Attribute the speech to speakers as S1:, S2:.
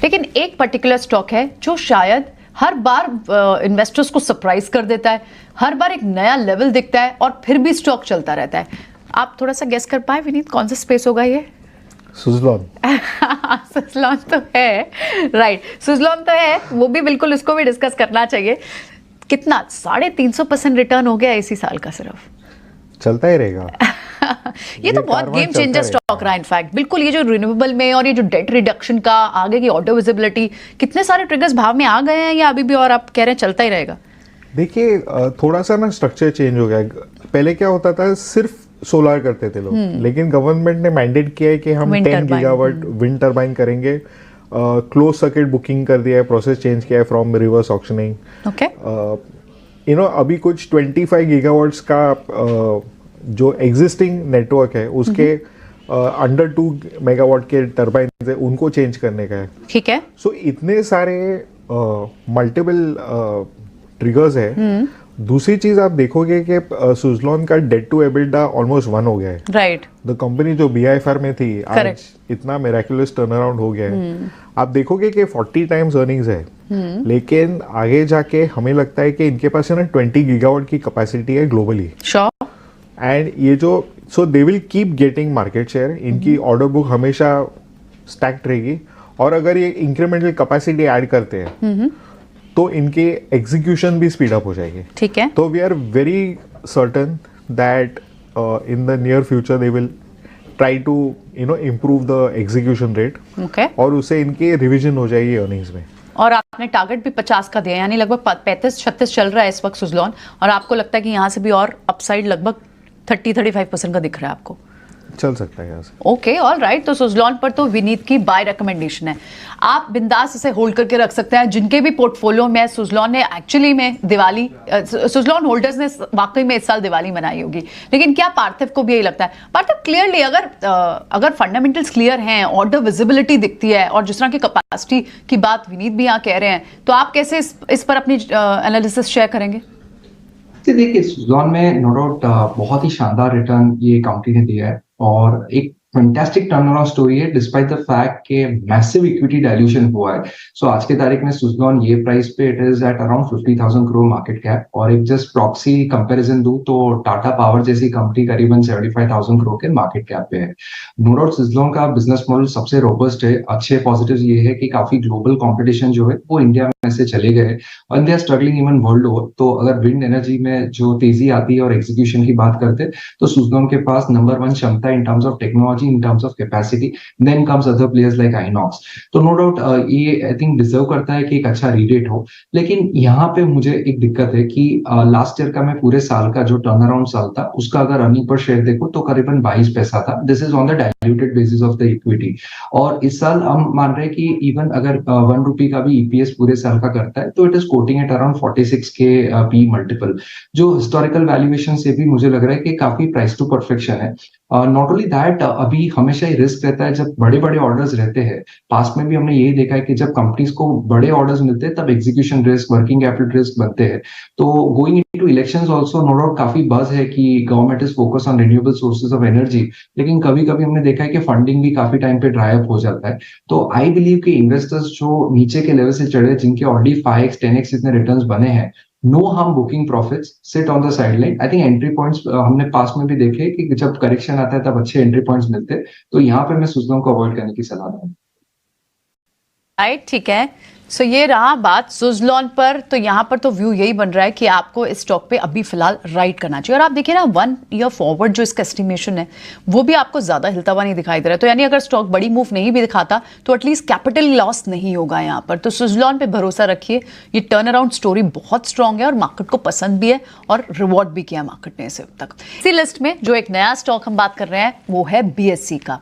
S1: लेकिन एक particular stock है जो शायद हर बार इन्वेस्टर्स को सरप्राइज कर देता है, हर बार एक नया लेवल दिखता है और फिर भी स्टॉक चलता रहता है। आप थोड़ा सा गेस कर पाए विनीत, कौन सा स्पेस होगा ये?
S2: सुज़लॉन।
S1: सुज़लॉन तो है, राइट, सुज़लॉन तो है, वो भी बिल्कुल, उसको भी डिस्कस करना चाहिए। कितना 350% रिटर्न हो गया इसी साल का, सिर्फ
S2: चलता ही रहेगा।
S1: ये तो बहुत गेम चेंजर स्टॉक रहा इनफैक्ट। बिल्कुल, ये जो रिन्यूएबल में और ये जो डेट रिडक्शन का, आगे की ऑटो विजिबिलिटी, कितने सारे ट्रिगर्स भाव में आ गए हैं या अभी भी और आप कह रहे हैं चलता ही रहेगा?
S2: देखिए थोड़ा सा ना स्ट्रक्चर चेंज हो गया। पहले क्या होता था, सिर्फ सोलर करते थे लोग, लेकिन गवर्नमेंट ने मैंडेट किया है कि हम 10 गीगावाट विंड टर्बाइन करेंगे। क्लोज सर्किट बुकिंग कर दिया है, प्रोसेस चेंज किया है फ्रॉम रिवर्स ऑक्शनिंग।
S1: ओके,
S2: अभी कुछ 25 गीगावाट्स का जो एग्जिस्टिंग नेटवर्क है उसके अंडर 2 मेगावाट के टर्बाइन है, उनको चेंज करने का है।
S1: ठीक है।
S2: सो इतने सारे मल्टीपल ट्रिगर्स है। दूसरी चीज आप देखोगे कि सुज़लॉन का डेट टू एबिटा ऑलमोस्ट 1 हो गया है।
S1: राइट।
S2: द कंपनी जो BIFR में थी, आज इतना मिराकुलस टर्न अराउंड हो गया है। आप देखोगे कि 40 टाइम्स अर्निंग्स है, लेकिन आगे जाके हमें लगता है कि इनके पास है ना 20 गीगावाट की कैपेसिटी है ग्लोबली।
S1: श्योर।
S2: एंड ये जो so they will keep getting market share. इनकी ऑर्डर बुक हमेशा स्टैक्ड रहेगी, और अगर ये इंक्रीमेंटल कैपेसिटी ऐड करते हैं तो इनके एग्जीक्यूशन भी स्पीड अप हो जाएगी।
S1: ठीक है।
S2: तो we are very certain that in the near future they will try to improve the execution rate.
S1: Okay.
S2: और उससे इनके रिविजन हो जाएगी अर्निंग्स में।
S1: और आपने टारगेट भी 50 का दिया, यानी लगभग 35-36 चल रहा है इस वक्त सुज़लॉन, और आपको लगता है कि यहाँ से भी और अपसाइड लगभग 30-35% का दिख रहा है आपको?
S2: चल सकता है यहाँ से।
S1: Okay, all right. तो सुज़लॉन पर तो विनीत की बाय रिकमेंडेशन है, आप बिंदास इसे होल्ड करके रख सकते हैं। जिनके भी पोर्टफोलियो में सुज़लॉन ने एक्चुअली में दिवाली, सुज़लॉन होल्डर्स ने वाकई में इस साल दिवाली मनाई होगी, लेकिन क्या पार्थिव को भी यही लगता है? पार्थिव, क्लियरली अगर फंडामेंटल्स क्लियर हैं, ऑर्डर विजिबिलिटी दिखती है, और जिस तरह की कैपेसिटी की बात विनीत भी यहाँ कह रहे हैं, तो आप कैसे इस पर अपनी एनालिसिस शेयर करेंगे?
S3: देखिए, सुज़लॉन में नो डाउट बहुत ही शानदार रिटर्न ये कंपनी ने दिया है, और एक फैंटास्टिक टर्नअराउंड स्टोरी है डिस्पाइट द फैक्ट के मैसिव इक्विटी डाइल्यूशन हुआ है। सो आज के तारीख में सुज़लॉन ये प्राइस पे it is at around 50,000 crore market cap, और एक जस्ट प्रॉक्सी कंपैरिजन दूं तो टाटा पावर जैसी कंपनी करीबन 75,000 करोड़ के मार्केट कैप पे है। नो डाउट सुज़लॉन का बिजनेस मॉडल सबसे रोबस्ट है। अच्छे पॉजिटिव ये है कि काफी ग्लोबल कॉम्पिटिशन जो है वो इंडिया में से चले गए, और they are struggling even world over. तो अगर विंड एनर्जी में जो तेजी आती है और एग्जीक्यूशन की बात करते हैं, तो सुज़लॉन के पास नंबर 1 क्षमता in terms of technology, in terms of capacity, then comes other players like Inox। तो नो डाउट ये आई थिंक डिजर्व करता है कि एक अच्छा रीरेट हो। लेकिन यहाँ पे मुझे एक दिक्कत है कि लास्ट ईयर का मैं पूरे साल का जो टर्न अराउंड साल था उसका अगर अर्निंग पर शेयर देखो तो करीबन 22 पैसा था। This is on the diluted basis of the equity, और इस साल हम मान रहे हैं कि इवन अगर 1 रुपी का भी EPS पूरे साल का करता है तो it is coating at around 46 के P मल्टीपल, जो हिस्टोरिकल वैल्यूएशन से भी मुझे लग रहा है कि काफी प्राइस टू परफेक्शन है। नॉट ओनली दैट, अभी हमेशा ही रिस्क रहता है जब बड़े बड़े ऑर्डर्स रहते हैं। पास्ट में भी हमने यही देखा है कि जब कंपनीज को बड़े ऑर्डर्स मिलते हैं तब execution risk, working capital risk बनते हैं। तो going into elections also no doubt काफी बज है कि government is focus on renewable sources of energy, लेकिन कभी कभी हमने देखा है कि फंडिंग भी काफी टाइम पे ड्राई अप हो जाता है। तो आई बिलीव कि इन्वेस्टर्स जो नीचे के लेवल से चढ़े, जिनके ऑलरेडी 5x 10x इतने रिटर्न्स बने हैं, no harm booking profits, sit on the sideline. I think entry points हमने पास में भी देखे कि जब करेक्शन आता है तब अच्छे एंट्री पॉइंट्स मिलते हैं, तो यहाँ पे मैं सुज़लॉन को अवॉइड करने की सलाह दूंगा।
S1: राइट, ठीक है। सो ये रहा बात सुज़लॉन पर। तो यहाँ पर तो व्यू यही बन रहा है कि आपको इस स्टॉक पे अभी फिलहाल राइट करना चाहिए। और आप देखिए ना, 1 ईयर फॉरवर्ड जो इसका एस्टिमेशन है वो भी आपको ज्यादा हिलता हुआ नहीं दिखाई दे रहा है। तो यानी अगर स्टॉक बड़ी मूव नहीं भी दिखाता तो एटलीस्ट कैपिटल लॉस नहीं होगा यहाँ पर। तो सुज़लॉन पे भरोसा रखिए, ये टर्न अराउंड स्टोरी बहुत स्ट्रांग है और मार्केट को पसंद भी है और रिवॉर्ड भी किया मार्केट ने इसे अब तक। इसी लिस्ट में जो एक नया स्टॉक हम बात कर रहे हैं वो है BSE का।